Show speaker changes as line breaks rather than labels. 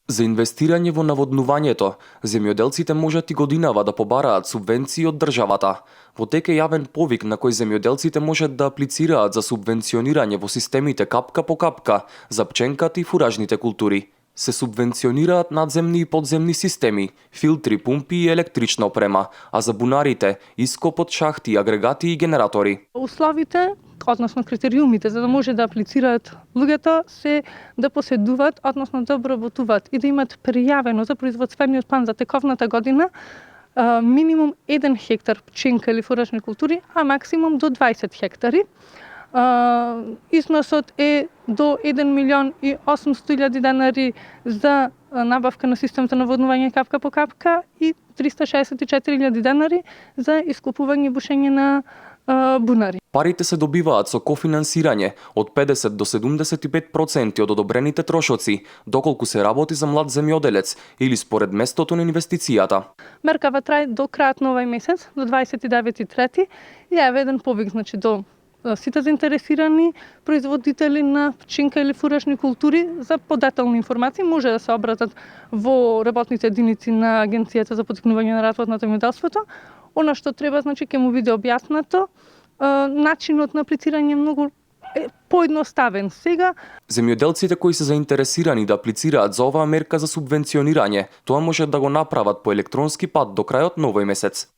За инвестирање во наводнувањето, земјоделците можат и годинава да побараат субвенции од државата. Во тек е јавен повик на кој земјоделците можат да аплицираат за субвенционирање во системите капка по капка за пченката и фуражните култури. Се субвенционираат надземни и подземни системи, филтри, пумпи и електрична опрема, а за бунарите – ископ од шахти, агрегати и генератори.
Условите, односно критериумите за да може да аплицираат луѓето се да поседуваат, односно да обработуваат и да имат пријавено за производствениот план за тековната година минимум 1 хектар пченка или фуражни култури, а максимум до 20 хектари. Износот е до 1.800.000 денари за набавка на систем за наводнување капка по капка и 364.000 денари за искупување и бушење на бунари.
Парите се добиваат со кофинансирање од 50 до 75% од одобрените трошоци, доколку се работи за млад земјоделец или според местото на инвестицијата.
Меркава трае до крајот на овој месец, до 29.3. и е еден повик, значи до сите заинтересирани производители на пченка или фуражни култури за подетални информации може да се обратат во работните единици на Агенцијата за поттикнување на развојот на земјоделството. Она што треба, значи, ќе му биде објаснато. Начинот на аплицирање е многу поедноставен сега.
Земјоделците кои се заинтересирани да аплицираат за оваа мерка за субвенционирање, тоа може да го направат по електронски пат до крајот на овој месец.